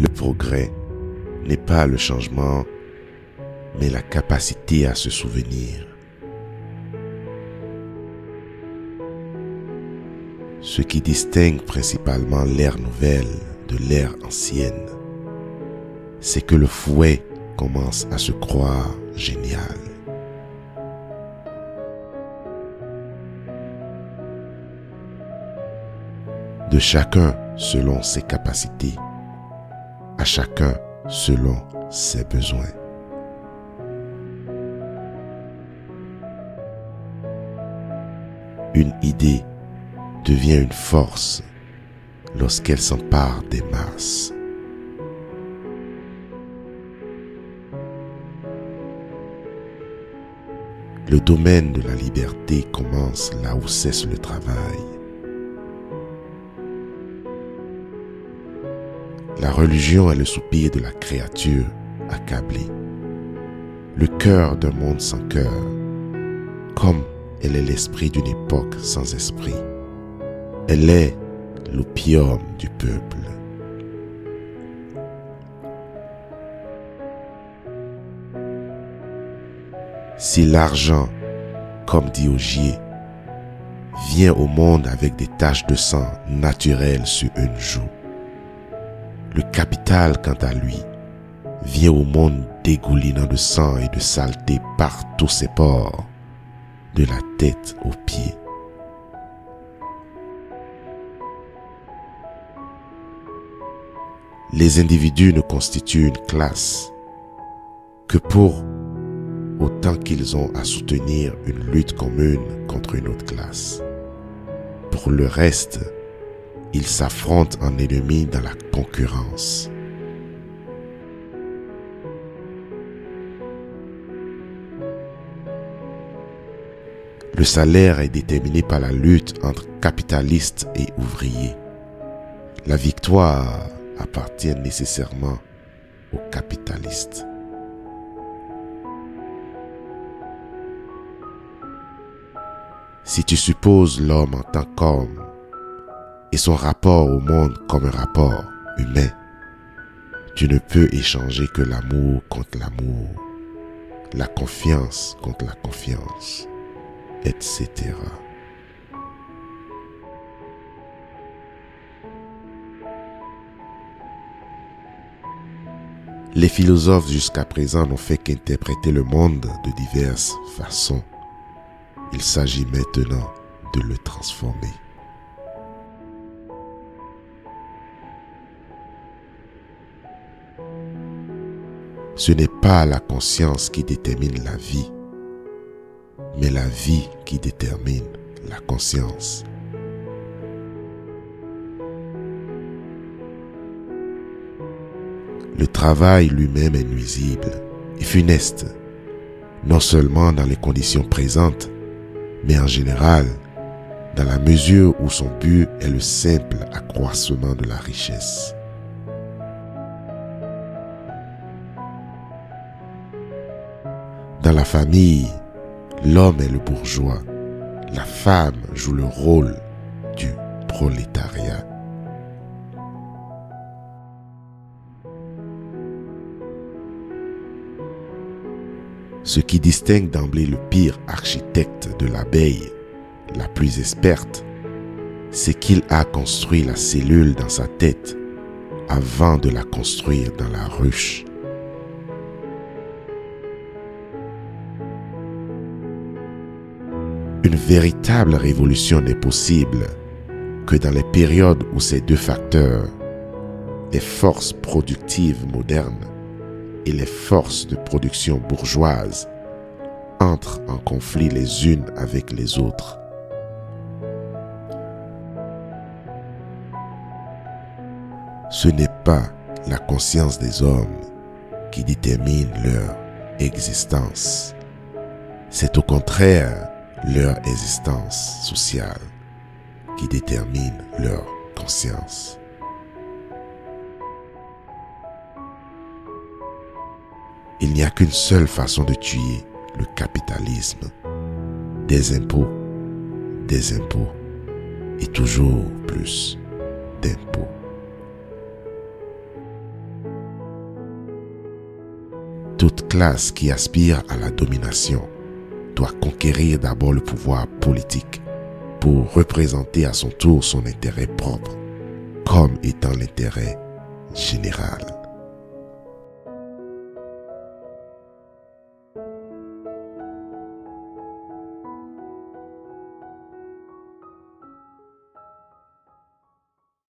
Le progrès n'est pas le changement, mais la capacité à se souvenir. Ce qui distingue principalement l'ère nouvelle de l'ère ancienne, c'est que le fouet commence à se croire génial. De chacun selon ses capacités, à chacun selon ses besoins. Une idée devient une force lorsqu'elle s'empare des masses. Le domaine de la liberté commence là où cesse le travail. La religion est le soupir de la créature accablée, le cœur d'un monde sans cœur, comme elle est l'esprit d'une époque sans esprit. Elle est l'opium du peuple. Si l'argent, comme dit Augier, vient au monde avec des taches de sang naturelles sur une joue, le capital, quant à lui, vient au monde dégoulinant de sang et de saleté par tous ses pores, de la tête aux pieds. Les individus ne constituent une classe que pour autant qu'ils ont à soutenir une lutte commune contre une autre classe. Pour le reste, ils s'affrontent en ennemis dans la concurrence. Le salaire est déterminé par la lutte entre capitalistes et ouvriers. La victoire appartient nécessairement aux capitalistes. Si tu supposes l'homme en tant qu'homme et son rapport au monde comme un rapport humain, tu ne peux échanger que l'amour contre l'amour, la confiance contre la confiance, etc. Les philosophes jusqu'à présent n'ont fait qu'interpréter le monde de diverses façons. Il s'agit maintenant de le transformer. Ce n'est pas la conscience qui détermine la vie, mais la vie qui détermine la conscience. Le travail lui-même est nuisible et funeste, non seulement dans les conditions présentes, mais en général, dans la mesure où son but est le simple accroissement de la richesse. Dans la famille, l'homme est le bourgeois, la femme joue le rôle du prolétariat. Ce qui distingue d'emblée le pire architecte de l'abeille, la plus experte, c'est qu'il a construit la cellule dans sa tête avant de la construire dans la ruche. Une véritable révolution n'est possible que dans les périodes où ces deux facteurs, les forces productives modernes et les forces de production bourgeoises, entrent en conflit les unes avec les autres. Ce n'est pas la conscience des hommes qui détermine leur existence. C'est au contraire leur existence sociale qui détermine leur conscience. Il n'y a qu'une seule façon de tuer le capitalisme. Des impôts et toujours plus d'impôts. Toute classe qui aspire à la domination doit conquérir d'abord le pouvoir politique pour représenter à son tour son intérêt propre comme étant l'intérêt général.